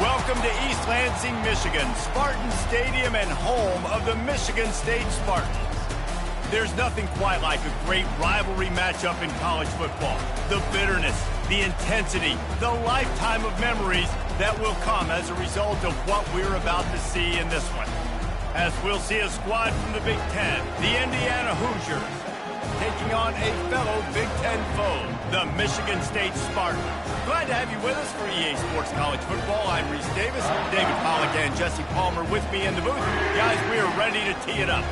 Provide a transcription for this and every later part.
Welcome to East Lansing, Michigan, Spartan Stadium and home of the Michigan State Spartans. There's nothing quite like a great rivalry matchup in college football. The bitterness, the intensity, the lifetime of memories that will come as a result of what we're about to see in this one. As we'll see a squad from the Big Ten, the Indiana Hoosiers, taking on a fellow Big Ten foe, the Michigan State Spartans. Glad to have you with us for EA Sports College Football. I'm Reese Davis, David Pollack and Jesse Palmer with me in the booth. Guys, we are ready to tee it up.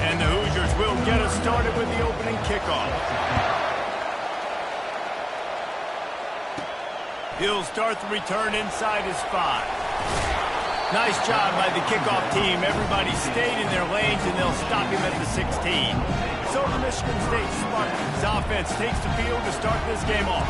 And the Hoosiers will get us started with the opening kickoff. He'll start the return inside his 5. Nice job by the kickoff team. Everybody stayed in their lanes, and they'll stop him at the 16. So the Michigan State Spartans offense takes the field to start this game off.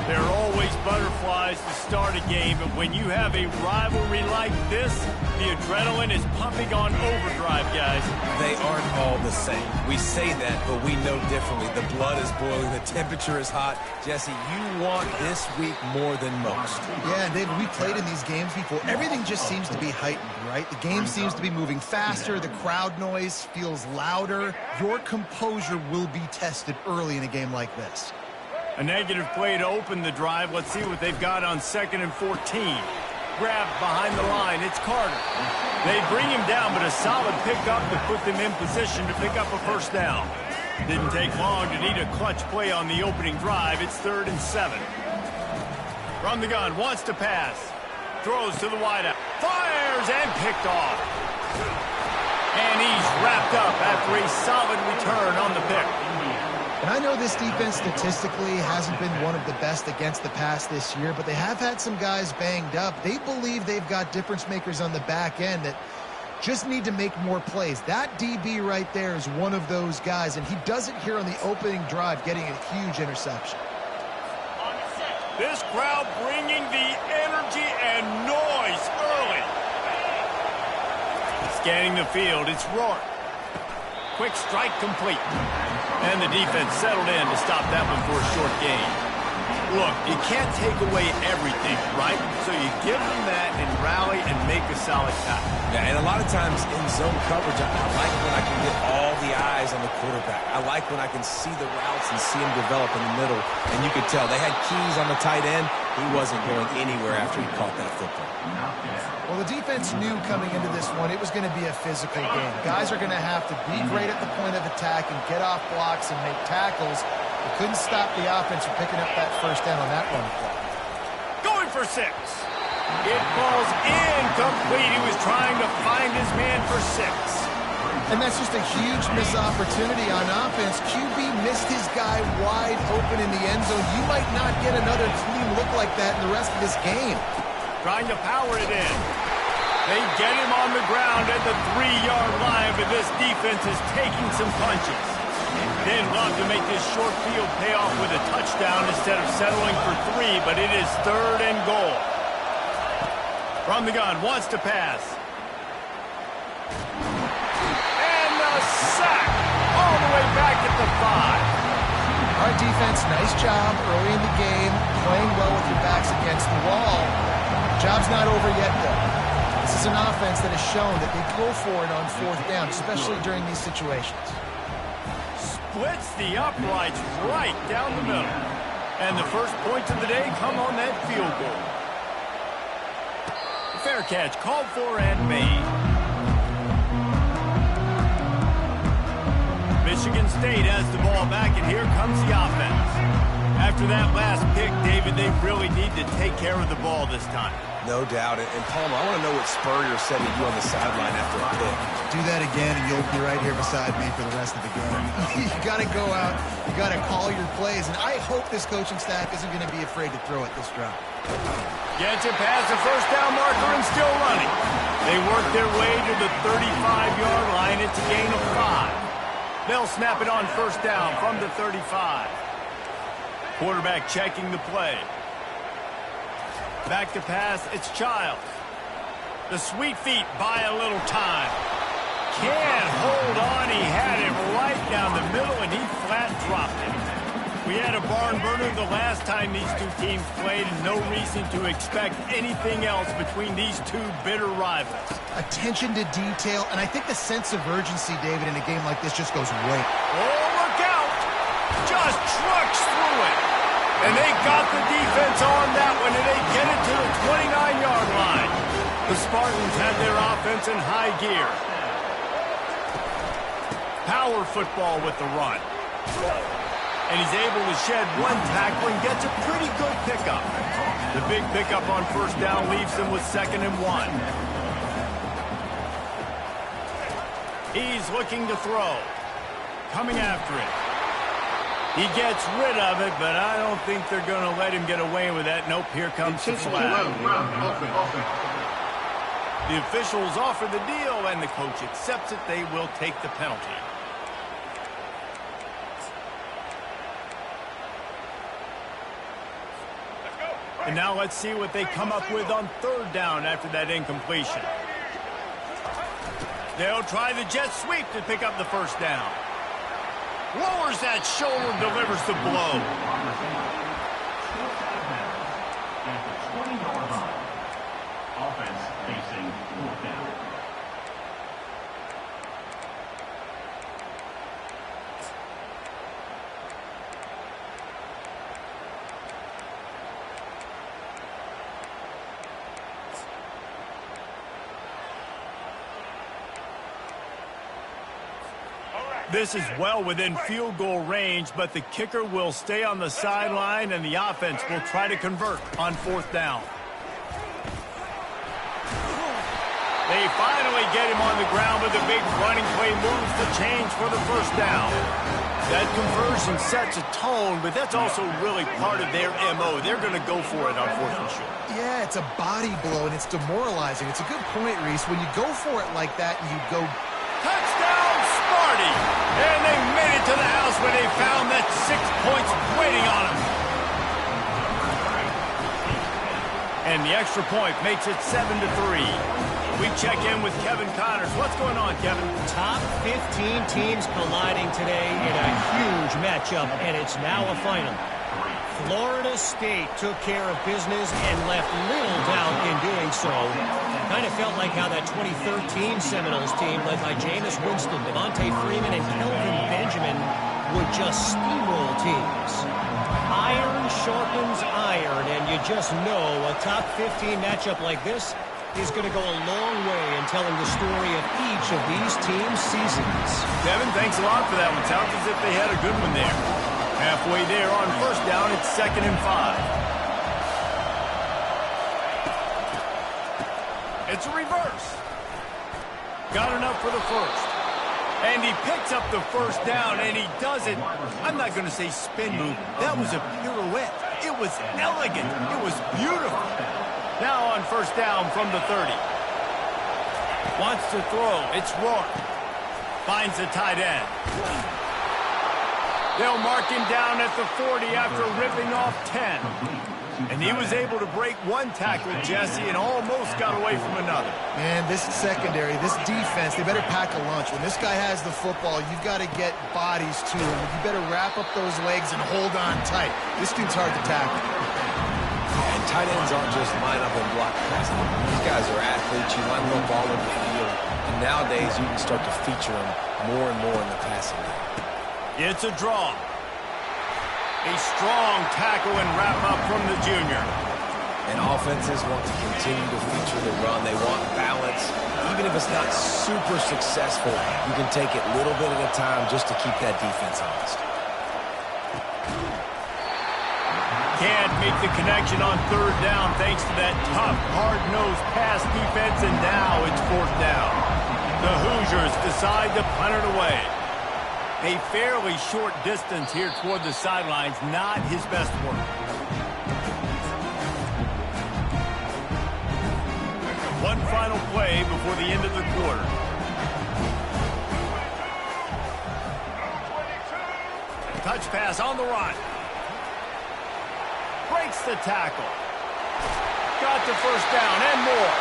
There are always butterflies to start a game, but when you have a rivalry like this, the adrenaline is pumping on overdrive, guys. They aren't all the same. We say that, but we know differently. The blood is boiling. The temperature is hot. Jesse, you want this week more than most. Yeah, and David, we played in these games before. Everything just seems to be heightened, right? The game seems to be moving faster. The crowd noise feels louder. Your composure will be tested early in a game like this. A negative play to open the drive. Let's see what they've got on 2nd and 14. Grabbed behind the line. It's Carter. They bring him down, but a solid pickup to put them in position to pick up a first down. Didn't take long to need a clutch play on the opening drive. It's 3rd and 7. From the gun, wants to pass. Throws to the wideout. Fires and picked off. And he's wrapped up after a solid return on the pick. And I know this defense statistically hasn't been one of the best against the pass this year, but they have had some guys banged up. They believe they've got difference makers on the back end that just need to make more plays. That DB right there is one of those guys, and he does it here on the opening drive, getting a huge interception. This crowd bringing the energy and noise early. Scanning the field, it's Rourke. Quick strike complete. And the defense settled in to stop that one for a short gain. Look, you can't take away everything, right? So you give them that and rally and make a solid tackle. Yeah, and a lot of times in zone coverage, I like when I can get all the eyes on the quarterback. I like when I can see the routes and see him develop in the middle. And you could tell they had keys on the tight end. He wasn't going anywhere after he caught that football. Well, the defense knew coming into this one it was going to be a physical game. Guys are going to have to be great at the point of attack and get off blocks and make tackles. They couldn't stop the offense from picking up that first down on that run play. Going for 6. It falls incomplete. He was trying to find his man for 6. And that's just a huge missed opportunity on offense. QB missed his guy wide open in the end zone. You might not get another clean look like that in the rest of this game. Trying to power it in. They get him on the ground at the 3-yard line, but this defense is taking some punches. They'd love to make this short field pay off with a touchdown instead of settling for 3, but it is 3rd and goal. From the gun, wants to pass. And the sack all the way back at the 5. Our defense, nice job early in the game, playing well with your backs against the wall. Job's not over yet, though. This is an offense that has shown that they go for it on 4th down, especially during these situations. Splits the uprights right down the middle. And the first points of the day come on that field goal. Fair catch called for and made. Michigan State has the ball back, and here comes the offense. After that last pick, David, they really need to take care of the ball this time. No doubt. And Palmer, I want to know what Spurrier said to you on the sideline after a pick. Do that again, and you'll be right here beside me for the rest of the game. You got to go out. You got to call your plays, and I hope this coaching staff isn't going to be afraid to throw it this drive. Gets it past the first down marker and still running. They work their way to the 35-yard line. It's a gain of 5. They'll snap it on first down from the 35. Quarterback checking the play. Back to pass, it's Childs. The sweet feet buy a little time. Can't hold on. He had it right down the middle, and he flat dropped it. We had a barn burner the last time these two teams played, and no reason to expect anything else between these two bitter rivals. Attention to detail, and I think the sense of urgency, David, in a game like this just goes way. Oh, look out! Just trucks through it. And they got the defense on that one, and they get it to the 29-yard line. The Spartans had their offense in high gear. Power football with the run. And he's able to shed one tackle and gets a pretty good pickup. The big pickup on first down leaves them with 2nd and 1. He's looking to throw. Coming after it. He gets rid of it, but I don't think they're going to let him get away with that. Nope, here comes the flag. The officials offer the deal, and the coach accepts it. They will take the penalty. And now let's see what they come up with on 3rd down after that incompletion. They'll try the jet sweep to pick up the first down. Lowers that shoulder, delivers the blow. Offense facing 4th down. This is well within field goal range, but the kicker will stay on the sideline, and the offense will try to convert on 4th down. They finally get him on the ground, but the big running play moves the chains for the first down. That conversion sets a tone, but that's also really part of their MO. They're going to go for it on 4th and short. Yeah, it's a body blow, and it's demoralizing. It's a good point, Reese. When you go for it like that and you go... Touchdown, Sparty! And they made it to the house where they found that 6 points waiting on them. And the extra point makes it 7-3. We check in with Kevin Connors. What's going on, Kevin? Top 15 teams colliding today in a huge matchup, and it's now a final. Florida State took care of business and left little doubt in doing so. Kind of felt like how that 2013 Seminoles team led by Jameis Winston, Devontae Freeman, and Kelvin Benjamin would just steamroll teams. Iron sharpens iron, and you just know a top 15 matchup like this is going to go a long way in telling the story of each of these teams' seasons. Kevin, thanks a lot for that one. Sounds as if they had a good one there. Halfway there on first down, it's 2nd and 5. It's a reverse. Got enough for the first. And he picks up the first down, and he does it. I'm not going to say spin move. That was a pirouette. It was elegant. It was beautiful. Now on first down from the 30. Wants to throw. It's Rourke. Finds the tight end. They'll mark him down at the 40 after ripping off 10. And he was able to break one tackle, Jesse, and almost got away from another. Man, this secondary, this defense, they better pack a lunch. When this guy has the football, you've got to get bodies to him. You better wrap up those legs and hold on tight. This dude's hard to tackle. And tight ends aren't just line up and block passing. These guys are athletes. You line them up all over the field. And nowadays, you can start to feature them more and more in the passing game. It's a draw. A strong tackle and wrap up from the junior. And offenses want to continue to feature the run. They want balance. Even if it's not super successful, you can take it little bit at a time just to keep that defense honest. Can't make the connection on third down thanks to that tough, hard-nosed pass defense, and now it's fourth down. The Hoosiers decide to punt it away. A fairly short distance here toward the sidelines, not his best work. One final play before the end of the quarter. Touch pass on the run. Breaks the tackle. Got the first down and more.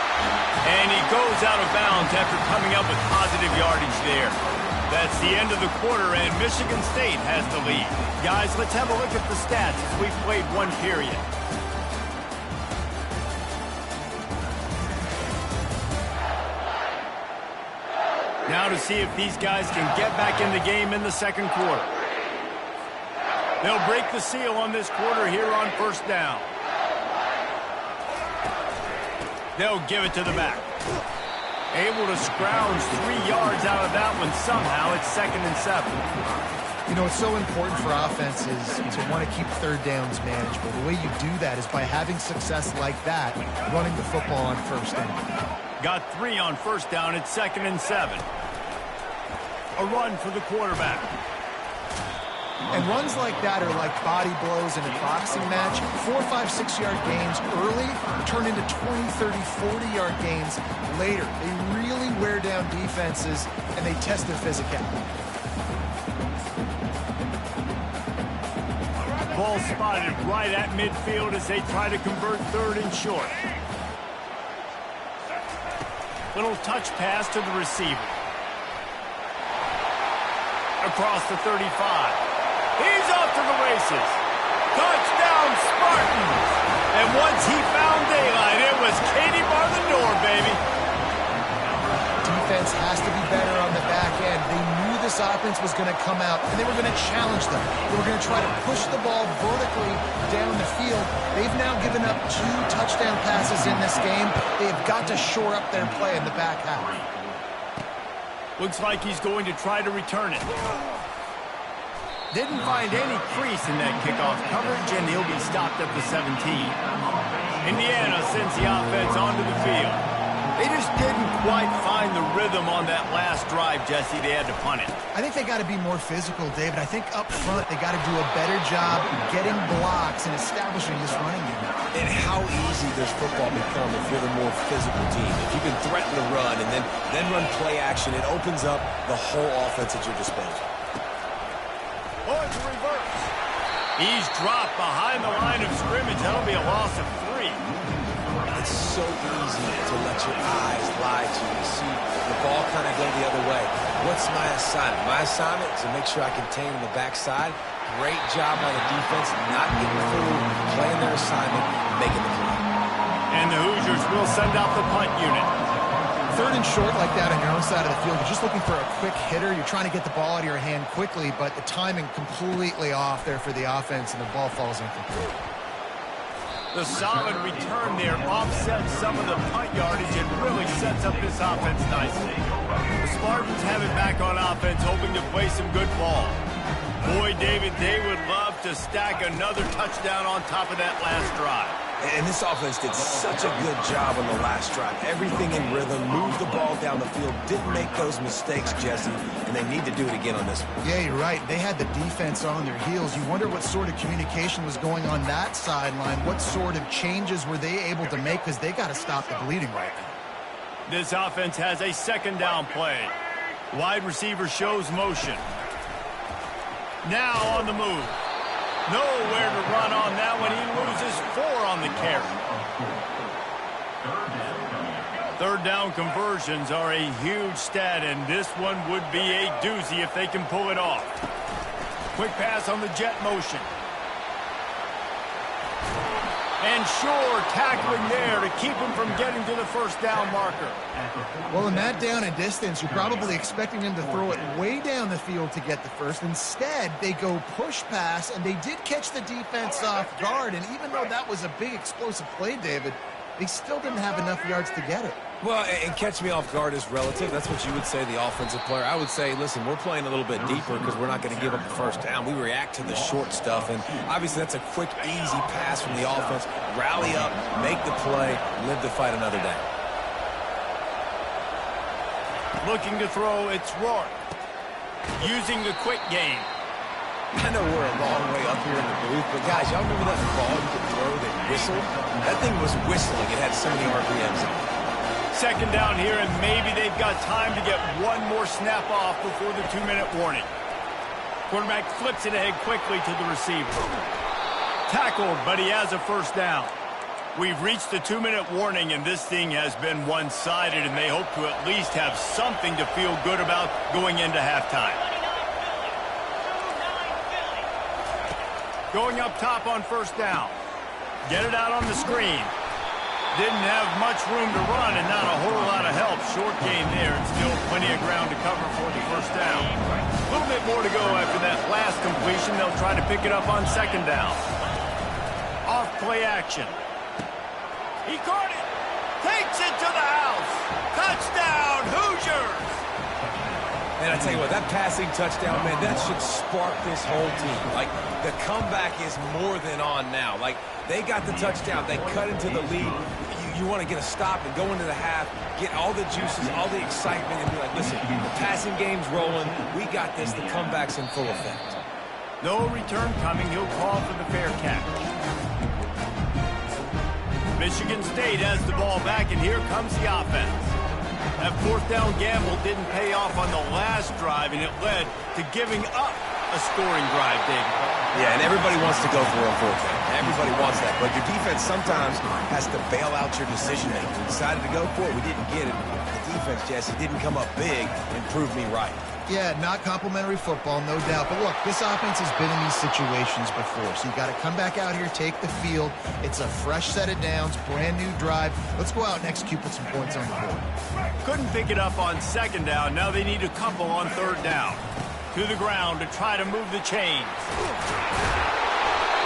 And he goes out of bounds after coming up with positive yardage there. That's the end of the quarter, and Michigan State has the lead. Guys, let's have a look at the stats as we've played one period. Now to see if these guys can get back in the game in the second quarter. They'll break the seal on this quarter here on first down. They'll give it to the back. Able to scrounge 3 yards out of that one somehow. It's 2nd and 7. You know, it's so important for offenses to want to keep third downs manageable. The way you do that is by having success like that, running the football on first down. Got 3 on first down. It's 2nd and 7. A run for the quarterback. And runs like that are like body blows in a boxing match. 4, 5, 6-yard gains early turn into 20, 30, 40-yard gains later. They really wear down defenses, and they test their physicality. Ball spotted right at midfield as they try to convert 3rd and short. Little touch pass to the receiver. Across the 35. He's off to the races. Touchdown, Spartans. And once he found daylight, it was Katie bar the door, baby. Defense has to be better on the back end. They knew this offense was going to come out, and they were going to challenge them. They were going to try to push the ball vertically down the field. They've now given up 2 touchdown passes in this game. They've got to shore up their play in the back half. Looks like he's going to try to return it. Didn't find any crease in that kickoff coverage, and he'll be stopped at the 17. Indiana sends the offense onto the field. They just didn't quite find the rhythm on that last drive, Jesse. They had to punt it. I think they got to be more physical, David. I think up front they got to do a better job getting blocks and establishing this running unit. And how easy does football become if you're the more physical team? If you can threaten the run and then run play action, it opens up the whole offense at your disposal. Oh, it's a reverse. He's dropped behind the line of scrimmage. That'll be a loss of 3. It's so easy to let your eyes lie to you. You see the ball kind of go the other way. What's my assignment? My assignment is to make sure I contain on the backside. Great job by the defense, not getting fooled, playing their assignment, making the play. And the Hoosiers will send out the punt unit. 3rd and short like that on your own side of the field. You're just looking for a quick hitter. You're trying to get the ball out of your hand quickly, but the timing completely off there for the offense, and the ball falls incomplete. The solid return there offsets some of the punt yardage and really sets up this offense nicely. The Spartans have it back on offense, hoping to play some good ball. Boy, David, they would love to stack another touchdown on top of that last drive. And this offense did such a good job on the last drive. Everything in rhythm, moved the ball down the field, didn't make those mistakes, Jesse, and they need to do it again on this one. Yeah, you're right. They had the defense on their heels. You wonder what sort of communication was going on that sideline. What sort of changes were they able to make, because they got to stop the bleeding right now. This offense has a 2nd down play. Wide receiver shows motion. Now on the move. Nowhere to run on that one. He loses 4 on the carry. 3rd down conversions are a huge stat, and this one would be a doozy if they can pull it off. Quick pass on the jet motion. And sure, tackling there to keep him from getting to the 1st down marker. Well, in that down and distance, you're probably expecting him to throw it way down the field to get the first. Instead, they go push pass, and they did catch the defense off guard. And even though that was a big explosive play, David, they still didn't have enough yards to get it. Well, and catch me off guard is relative. That's what you would say, the offensive player. I would say, listen, we're playing a little bit deeper because we're not going to give up the 1st down. We react to the short stuff, and obviously that's a quick, easy pass from the offense. Rally up, make the play, live to fight another day. Looking to throw, it's Rourke. Using the quick game. I know we're a long way up here in the booth, but guys, y'all remember that ball you could throw that whistled? That thing was whistling. It had so many RPMs in it. 2nd down here, and maybe they've got time to get one more snap off before the 2-minute warning. Quarterback flips it ahead quickly to the receiver. Tackled, but he has a 1st down. We've reached the 2-minute warning, and this thing has been one-sided, and they hope to at least have something to feel good about going into halftime. Going up top on first down. Get it out on the screen. Didn't have much room to run and not a whole lot of help. Short gain there and still plenty of ground to cover for the first down. A little bit more to go after that last completion. They'll try to pick it up on second down. Off play action. He caught it. Takes it to the house. Touchdown, Hoosiers. And I tell you what, that passing touchdown, man, that should spark this whole team. Like, the comeback is more than on now. Like, they got the touchdown. They cut into the lead. You want to get a stop and go into the half, get all the juices, all the excitement, and be like, listen, the passing game's rolling. We got this. The comeback's in full effect. No return coming. He'll call for the fair catch. Michigan State has the ball back, and here comes the offense. That fourth down gamble didn't pay off on the last drive, and it led to giving up a scoring drive, David. Yeah, and everybody wants to go for a fourth down. Everybody wants that. But your defense sometimes has to bail out your decision-making. We decided to go for it. We didn't get it. The defense, Jesse, didn't come up big and prove me right. Yeah, not complimentary football, no doubt. But look, this offense has been in these situations before. So you got to come back out here, take the field. It's a fresh set of downs, brand new drive. Let's go out and execute, put some points on the board. Couldn't pick it up on second down. Now they need a couple on third down. To the ground to try to move the chains.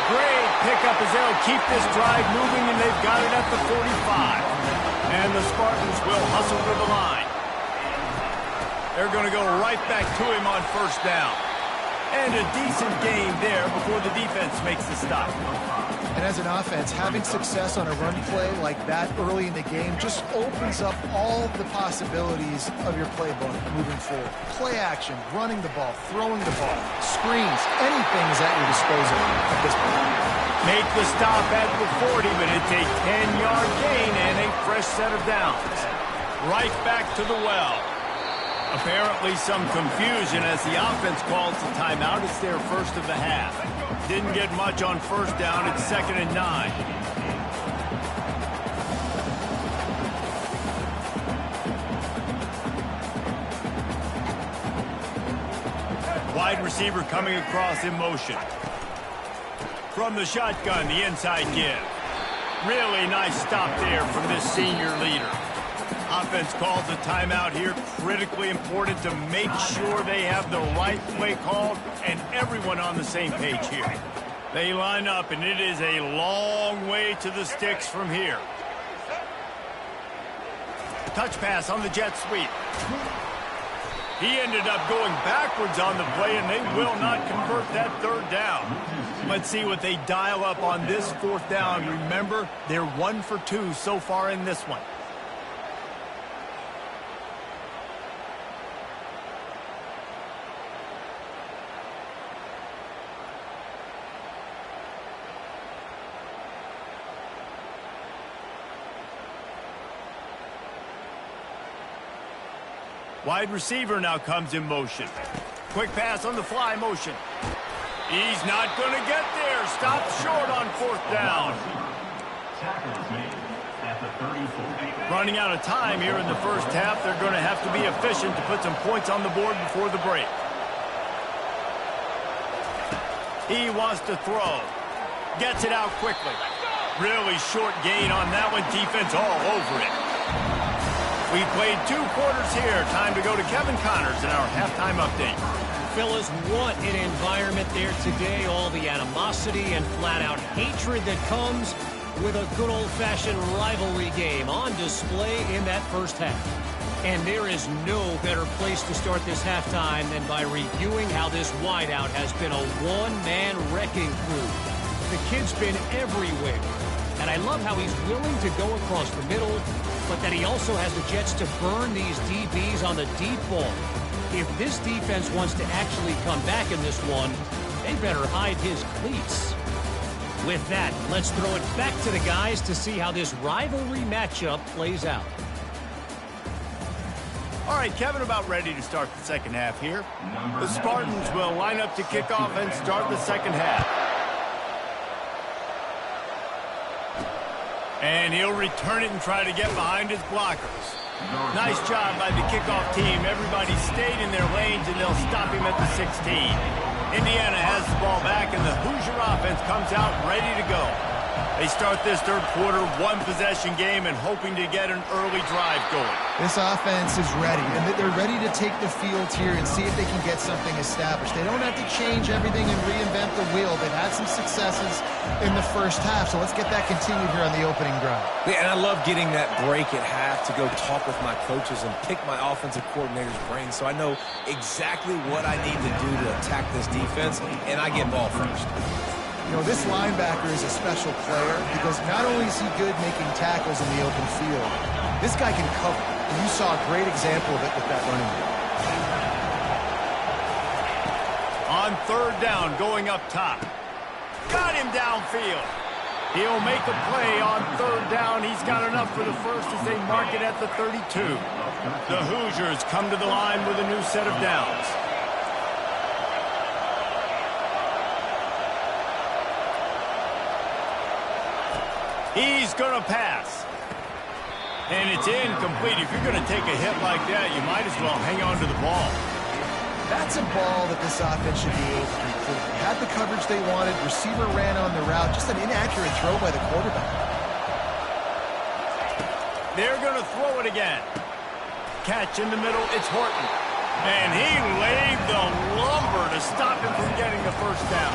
Great pickup as they'll keep this drive moving, and they've got it at the 45. And the Spartans will hustle to the line. They're going to go right back to him on first down. And a decent gain there before the defense makes the stop. And as an offense, having success on a run play like that early in the game just opens up all the possibilities of your playbook moving forward. Play action, running the ball, throwing the ball, screens, anything is at your disposal at this point. Make the stop at the 40, but it's a 10-yard gain and a fresh set of downs. Right back to the well. Apparently some confusion as the offense calls the timeout. It's their first of the half. Didn't get much on first down. It's 2nd and 9. Wide receiver coming across in motion. From the shotgun, the inside give. Really nice stop there from this senior leader. Offense calls a timeout here. Critically important to make sure they have the right play called and everyone on the same page here. They line up, and it is a long way to the sticks from here. Touch pass on the jet sweep. He ended up going backwards on the play, and they will not convert that third down. Let's see what they dial up on this fourth down. Remember, they're 1 for 2 so far in this one. Wide receiver now comes in motion. Quick pass on the fly motion. He's not going to get there. Stopped short on fourth down. Running out of time here in the first half. They're going to have to be efficient to put some points on the board before the break. He wants to throw. Gets it out quickly. Really short gain on that one. Defense all over it. We played 2 quarters here. Time to go to Kevin Connors in our halftime update. Fellas, what an environment there today. All the animosity and flat-out hatred that comes with a good old-fashioned rivalry game on display in that first half. And there is no better place to start this halftime than by reviewing how this wideout has been a one-man wrecking crew. The kid's been everywhere. And I love how he's willing to go across the middle, but that he also has the jets to burn these DBs on the deep ball. If this defense wants to actually come back in this one, they better hide his cleats. With that, let's throw it back to the guys to see how this rivalry matchup plays out. All right, Kevin, about ready to start the second half here. The Spartans will line up to kick off and start the second half. And he'll return it and try to get behind his blockers. Nice job by the kickoff team. Everybody stayed in their lanes, and they'll stop him at the 16. Indiana has the ball back, and the Hoosier offense comes out ready to go. They start this third quarter, one-possession game, and hoping to get an early drive going. This offense is ready, and they're ready to take the field here and see if they can get something established. They don't have to change everything and reinvent the wheel. They've had some successes in the first half, so let's get that continued here on the opening drive. Yeah, and I love getting that break at half to go talk with my coaches and pick my offensive coordinator's brain so I know exactly what I need to do to attack this defense, and I get ball first. You know, this linebacker is a special player because not only is he good making tackles in the open field, this guy can cover. And you saw a great example of it with that running back. On third down, going up top. Got him downfield. He'll make a play on third down. He's got enough for the first as they mark it at the 32. The Hoosiers come to the line with a new set of downs. He's going to pass. And it's incomplete. If you're going to take a hit like that, you might as well hang on to the ball. That's a ball that this offense should be able to complete. They had the coverage they wanted. Receiver ran on the route. Just an inaccurate throw by the quarterback. They're going to throw it again. Catch in the middle. It's Horton. And he laid the lumber to stop him from getting the first down.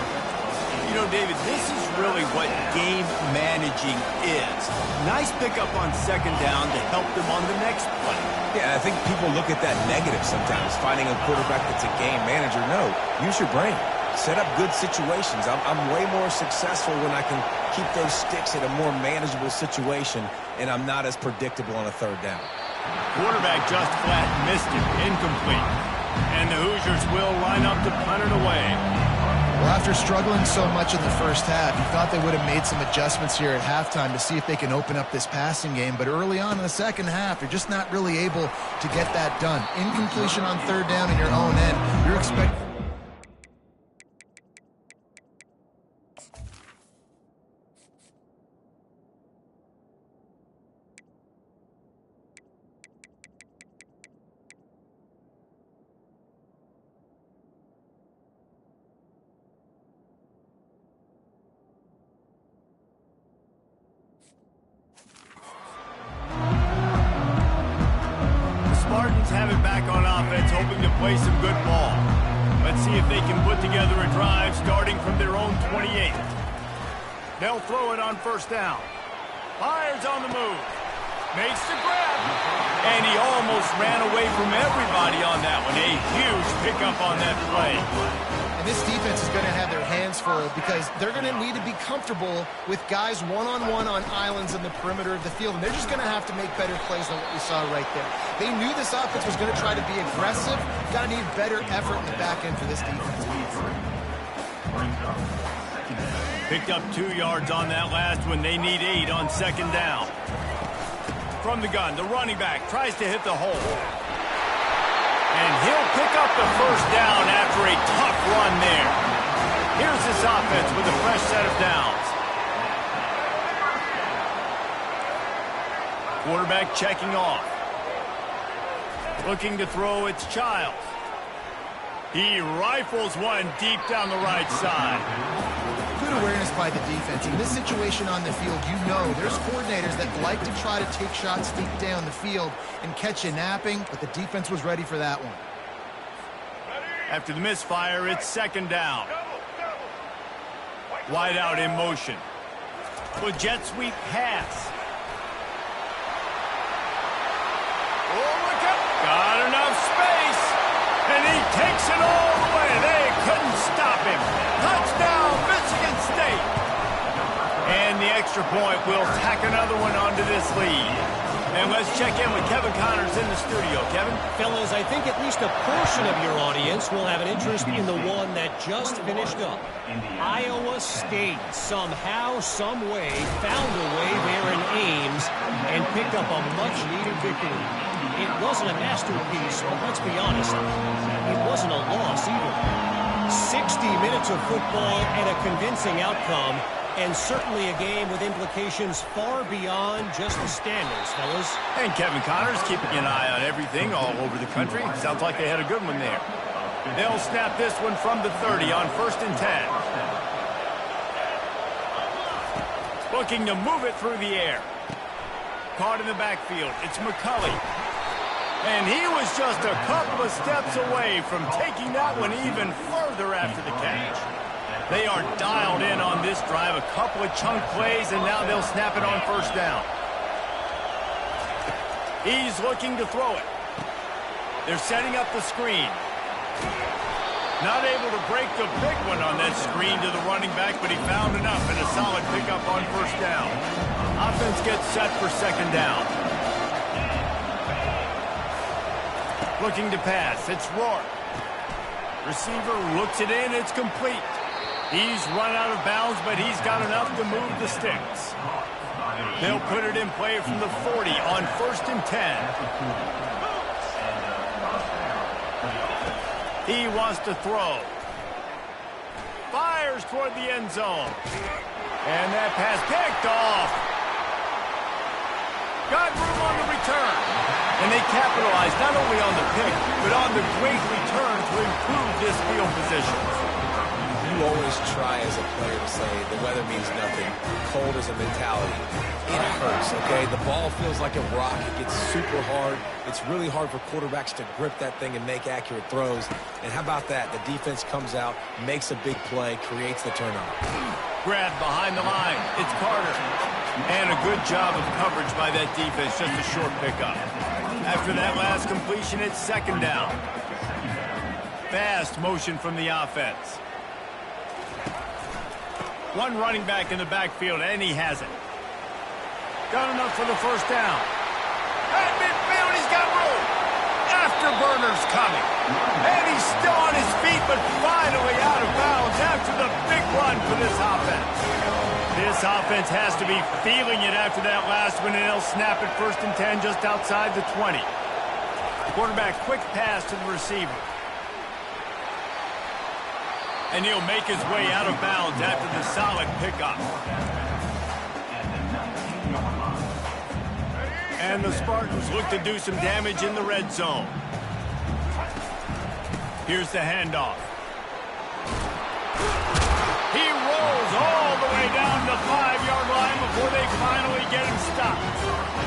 You know, David, this is really what game managing is. Nice pickup on second down to help them on the next play. Yeah, I think people look at that negative sometimes, finding a quarterback that's a game manager. No, use your brain. Set up good situations. I'm way more successful when I can keep those sticks in a more manageable situation, and I'm not as predictable on a third down. Quarterback just flat missed it. Incomplete. And the Hoosiers will line up to punt it away. Well, after struggling so much in the first half, you thought they would have made some adjustments here at halftime to see if they can open up this passing game. But early on in the second half, they're just not really able to get that done. Incompletion on third down in your own end. You're expecting... Spartans have it back on offense, hoping to play some good ball. Let's see if they can put together a drive starting from their own 28. They'll throw it on first down. Fires on the move. Makes the grab. And he almost ran away from everybody on that one. A huge pickup on that play. And this defense is going to have their hands full because they're going to need to be comfortable with guys one-on-one on islands in the perimeter of the field. And they're just going to have to make better plays than what we saw right there. They knew this offense was going to try to be aggressive. Got to need better effort in the back end for this defense. Picked up 2 yards on that last one. They need 8 on second down. From the gun, the running back tries to hit the hole. And he'll pick up the first down after a tough run there. Here's this offense with a fresh set of downs. Quarterback checking off. Looking to throw, it's Childs. He rifles one deep down the right side. Good awareness by the defense. In this situation on the field, you know there's coordinators that like to try to take shots deep down the field and catch you napping, but the defense was ready for that one. After the misfire, it's second down. Wide out in motion. With jet sweep pass. Oh, look out. Got enough space. And he takes it all the way. They couldn't stop him. Touchdown, Michigan State. And the extra point will tack another one onto this lead. And let's check in with Kevin Connors in the studio. Kevin? Fellas, I think at least a portion of your audience will have an interest in the one that just finished up. Iowa State somehow, some way, found a way there in Ames and picked up a much-needed victory. It wasn't a masterpiece, but let's be honest, it wasn't a loss either. 60 minutes of football and a convincing outcome. And certainly a game with implications far beyond just the standings, fellas. And Kevin Connor's keeping an eye on everything all over the country. Sounds like they had a good one there. They'll snap this one from the 30 on 1st and 10. Looking to move it through the air. Caught in the backfield. It's McCulley. And he was just a couple of steps away from taking that one even further after the catch. They are dialed in on this drive. A couple of chunk plays, and now they'll snap it on 1st down. He's looking to throw it. They're setting up the screen. Not able to break the big one on that screen to the running back, but he found enough and a solid pickup on 1st down. Offense gets set for 2nd down. Looking to pass. It's Rourke. Receiver looks it in. It's complete. He's run out of bounds, but he's got enough to move the sticks. They'll put it in play from the 40 on 1st and 10. He wants to throw. Fires toward the end zone. And that pass picked off. Got room on the return. And they capitalized not only on the pick, but on the great return to improve this field position. You always try as a player to say the weather means nothing. Cold is a mentality. It hurts, okay? The ball feels like a rock. It gets super hard. It's really hard for quarterbacks to grip that thing and make accurate throws. And how about that? The defense comes out, makes a big play, creates the turnover. Grabbed behind the line. It's Carter. And a good job of coverage by that defense. Just a short pickup. After that last completion, it's 2nd down. Fast motion from the offense. One running back in the backfield, and he has it. Got enough for the 1st down. At midfield, he's got room. Afterburner's coming. And he's still on his feet, but finally out of bounds after the big run for this offense. This offense has to be feeling it after that last one, and they'll snap it 1st and 10 just outside the 20. Quarterback, quick pass to the receiver. And he'll make his way out of bounds after the solid pickup. And the Spartans look to do some damage in the red zone. Here's the handoff. He rolls all the way down the 5-yard line before they finally get him stopped.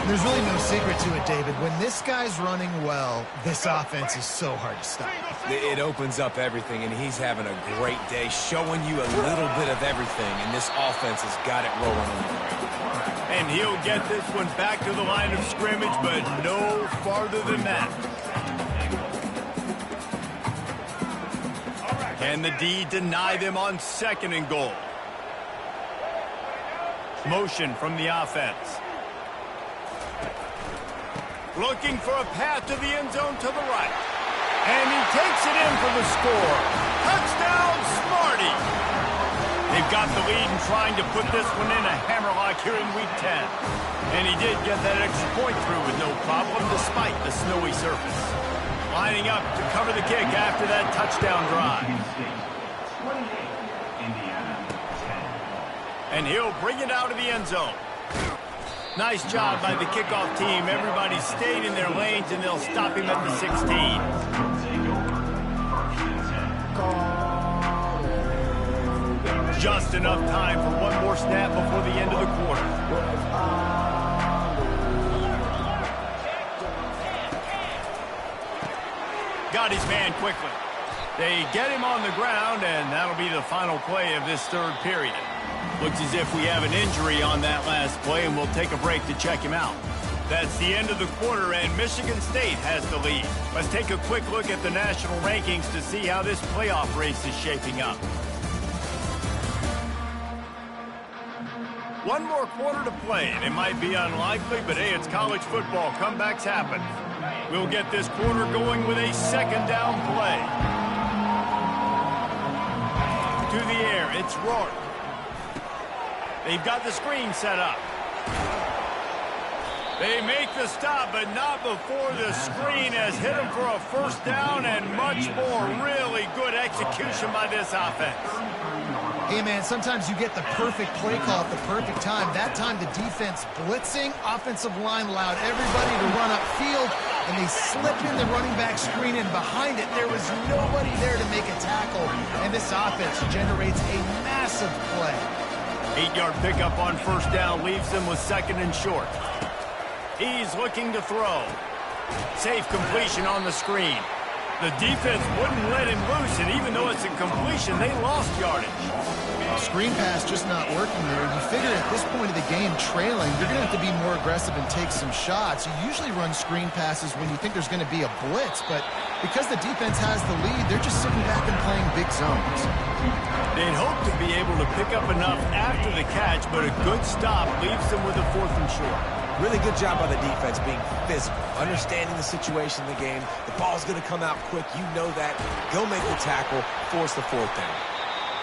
There's really no secret to it, David. When this guy's running well, this offense is so hard to stop. It opens up everything, and he's having a great day, showing you a little bit of everything, and this offense has got it rolling on the ground. And he'll get this one back to the line of scrimmage, but no farther than that. Can the D deny them on 2nd and goal? Motion from the offense. Looking for a path to the end zone to the right. And he takes it in for the score. Touchdown, Smarty! They've got the lead and trying to put this one in a hammerlock here in Week 10. And he did get that extra point through with no problem despite the snowy surface. Lining up to cover the kick after that touchdown drive. And he'll bring it out of the end zone. Nice job by the kickoff team. Everybody stayed in their lanes, and they'll stop him at the 16. Just enough time for one more snap before the end of the quarter. Got his man quickly. They get him on the ground, and that'll be the final play of this 3rd period. Looks as if we have an injury on that last play, and we'll take a break to check him out. That's the end of the quarter, and Michigan State has the lead. Let's take a quick look at the national rankings to see how this playoff race is shaping up. One more quarter to play, and it might be unlikely, but hey, it's college football. Comebacks happen. We'll get this quarter going with a 2nd down play. To the air, it's Rourke. They've got the screen set up. They make the stop, but not before the screen has hit them for a first down and much more. Really good execution by this offense. Hey, man, sometimes you get the perfect play call at the perfect time. That time the defense blitzing, offensive line allowed everybody to run upfield, and they slip in the running back screen, and behind it there was nobody there to make a tackle, and this offense generates a massive play. 8-yard pickup on first down leaves them with second and short. He's looking to throw. Safe completion on the screen. The defense wouldn't let him loose, and even though it's a completion, they lost yardage. Screen pass just not working there. You figure at this point of the game, trailing, you're going to have to be more aggressive and take some shots. You usually run screen passes when you think there's going to be a blitz, but because the defense has the lead, they're just sitting back and playing big zones. They'd hope to be able to pick up enough after the catch, but a good stop leaves them with a fourth and short. Really good job by the defense being physical, understanding the situation in the game. The ball's going to come out quick. You know that. Go make the tackle, force the fourth down.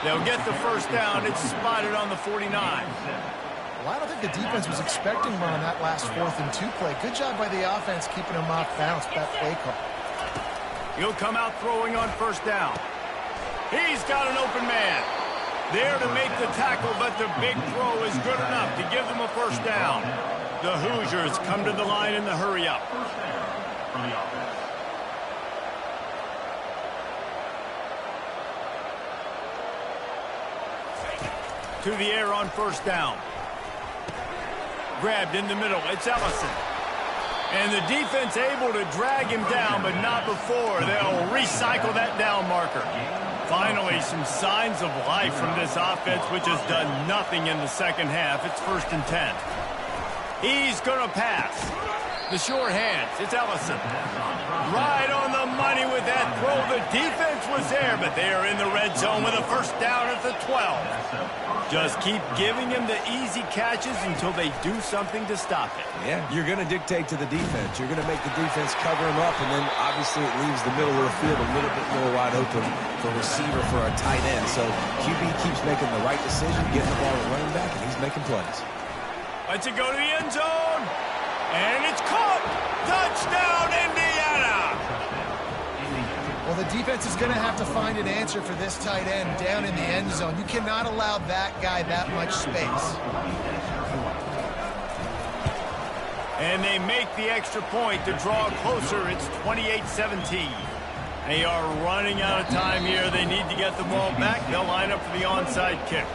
They'll get the first down. It's spotted on the 49. Well, I don't think the defense was expecting one on that last 4th and 2 play. Good job by the offense keeping them off balance with that play call. He'll come out throwing on first down. He's got an open man. There to make the tackle, but the big throw is good enough to give them a first down. The Hoosiers come to the line in the hurry-up. To the air on first down. Grabbed in the middle. It's Ellison. And the defense able to drag him down, but not before. They'll recycle that down marker. Finally, some signs of life from this offense, which has done nothing in the second half. It's 1st and 10. He's going to pass. The short hands. It's Ellison. Right on the money with that throw. The defense was there, but they are in the red zone with a first down at the 12. Just keep giving him the easy catches until they do something to stop it. Yeah, you're going to dictate to the defense. You're going to make the defense cover him up, and then obviously it leaves the middle of the field a little bit more wide open for receiver for a tight end. So QB keeps making the right decision, getting the ball to running back, and he's making plays. Lets it go to the end zone. And it's caught. Touchdown, Indiana. Well, the defense is going to have to find an answer for this tight end down in the end zone. You cannot allow that guy that much space. And they make the extra point to draw closer. It's 28-17. They are running out of time here. They need to get the ball back. They'll line up for the onside kick.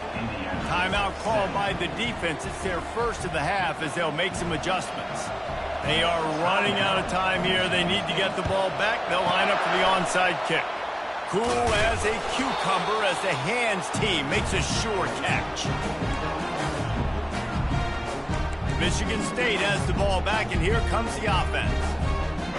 Timeout called by the defense. It's their first of the half as they'll make some adjustments. They are running out of time here. They need to get the ball back. They'll line up for the onside kick. Cool as a cucumber as the hands team makes a sure catch. Michigan State has the ball back, and here comes the offense.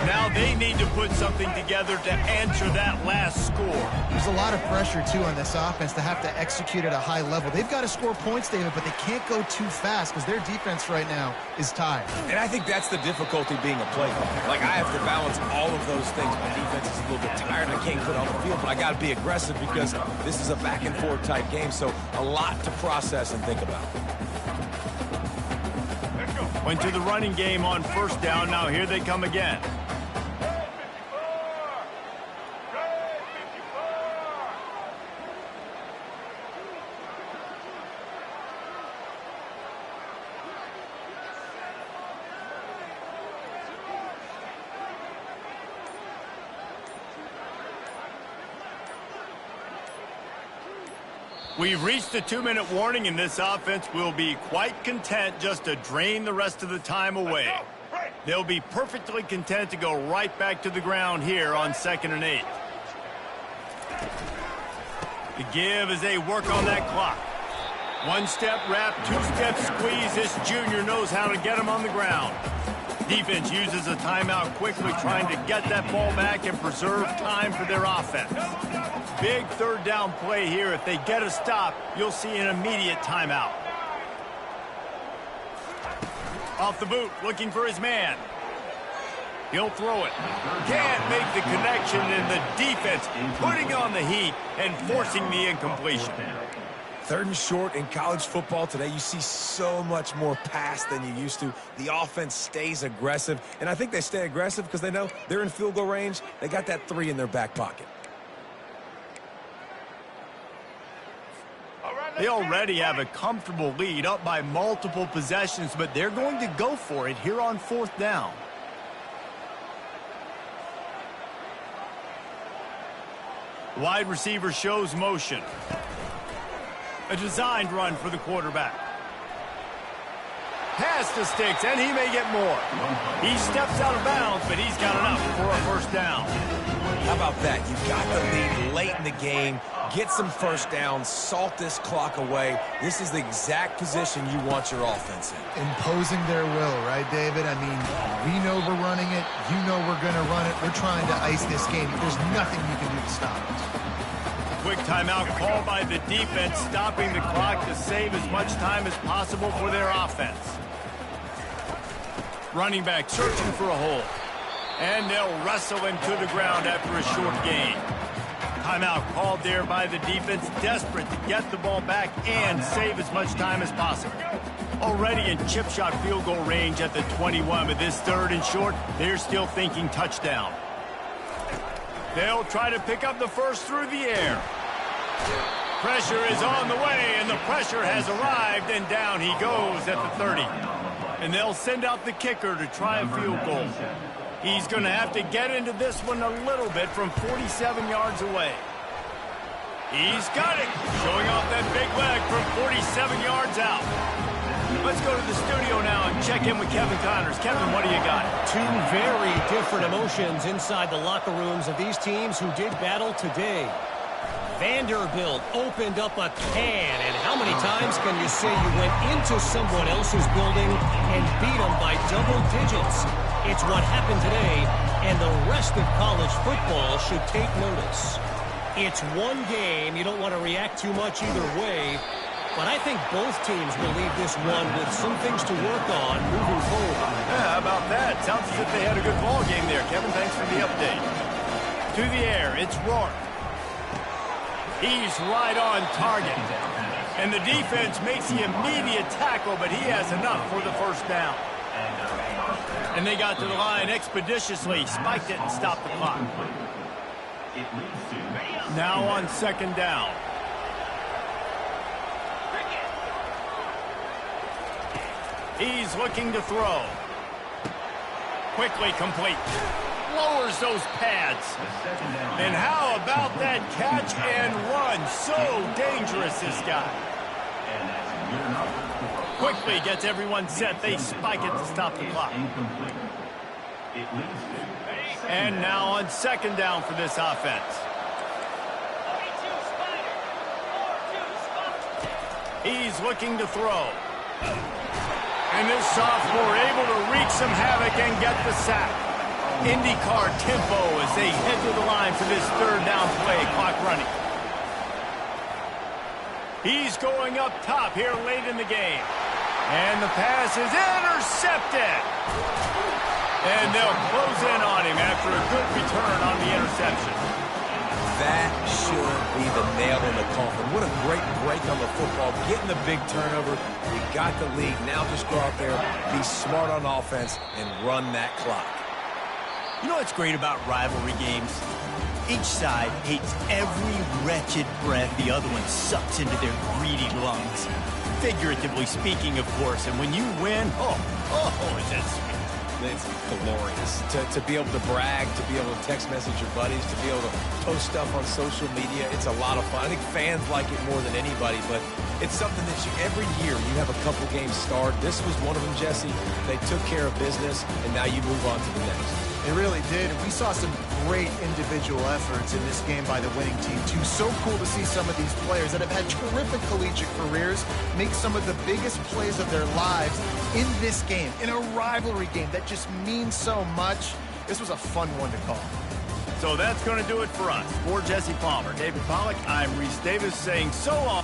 Now they need to put something together to answer that last score. There's a lot of pressure, too, on this offense to have to execute at a high level. They've got to score points, David, but they can't go too fast because their defense right now is tired. And I think that's the difficulty being a playmaker. Like, I have to balance all of those things. My defense is a little bit tired. I can't put on the field, but I got to be aggressive because this is a back-and-forth type game, so a lot to process and think about. Went to the running game on first down. Now here they come again. We've reached the 2-minute warning, and this offense will be quite content just to drain the rest of the time away. They'll be perfectly content to go right back to the ground here on 2nd and 8. The give as they work on that clock. 1-step wrap, 2-step squeeze. This junior knows how to get him on the ground. Defense uses a timeout quickly, trying to get that ball back and preserve time for their offense. Big third down play here. If they get a stop, you'll see an immediate timeout. Off the boot, looking for his man. He'll throw it. Can't make the connection, and the defense putting on the heat and forcing the incompletion. 3rd and short in college football today, you see so much more pass than you used to. The offense stays aggressive, and I think they stay aggressive because they know they're in field goal range. They got that 3 in their back pocket. They already have a comfortable lead, up by multiple possessions, but they're going to go for it here on 4th down. Wide receiver shows motion. A designed run for the quarterback. Pass to Sticks, and he may get more. He steps out of bounds, but he's got enough for a 1st down. How about that? You got the lead late in the game. Get some 1st downs. Salt this clock away. This is the exact position you want your offense in. Imposing their will, right, David? I mean, we know we're running it. You know we're going to run it. We're trying to ice this game. There's nothing you can do to stop us. Quick timeout called by the defense, stopping the clock to save as much time as possible for their offense. Running back searching for a hole. And they'll wrestle him to the ground after a short gain. Timeout called there by the defense, desperate to get the ball back and save as much time as possible. Already in chip shot field goal range at the 21, but this 3rd and short, they're still thinking touchdown. They'll try to pick up the 1st through the air. Pressure is on the way, and the pressure has arrived, and down he goes at the 30. And they'll send out the kicker to try a field goal. He's going to have to get into this one a little bit from 47 yards away. He's got it, showing off that big leg from 47 yards out. Let's go to the studio now and check in with Kevin Connors. Kevin, what do you got? 2 very different emotions inside the locker rooms of these teams who did battle today. Vanderbilt opened up a can, and how many times can you say you went into someone else's building and beat them by double digits? It's what happened today, and the rest of college football should take notice. It's one game. You don't want to react too much either way, but I think both teams will leave this one with some things to work on moving forward. Yeah, how about that? Sounds as if they had a good ball game there. Kevin, thanks for the update. To the air, it's Rourke. He's right on target. And the defense makes the immediate tackle, but he has enough for the 1st down. And they got to the line expeditiously, spiked it and stopped the clock. Now on 2nd down. He's looking to throw. Quickly complete. Lowers those pads. And how about that catch and run? So dangerous, this guy. Quickly gets everyone set. They spike it to stop the clock. And now on 2nd down for this offense. He's looking to throw. And this sophomore able to wreak some havoc and get the sack. IndyCar tempo as they head to the line for this 3rd down play. Clock running. He's going up top here late in the game. And the pass is intercepted. And they'll close in on him after a good return on the interception. That should be the nail in the coffin. What a great break on the football. Getting the big turnover. We got the lead. Now just go out there, be smart on offense, and run that clock. You know what's great about rivalry games? Each side hates every wretched breath the other one sucks into their greedy lungs. Figuratively speaking, of course. And when you win, is that sweet. It's glorious to be able to brag, to be able to text message your buddies, to be able to post stuff on social media. It's a lot of fun. I think fans like it more than anybody, but it's something that every year you have a couple games start. This was one of them, Jesse. They took care of business, and now you move on to the next. They really did. We saw some great individual efforts in this game by the winning team, too. So cool to see some of these players that have had terrific collegiate careers make some of the biggest plays of their lives in this game, in a rivalry game that just means so much. This was a fun one to call. So that's going to do it for us. For Jesse Palmer, David Pollack, I'm Reese Davis saying so long.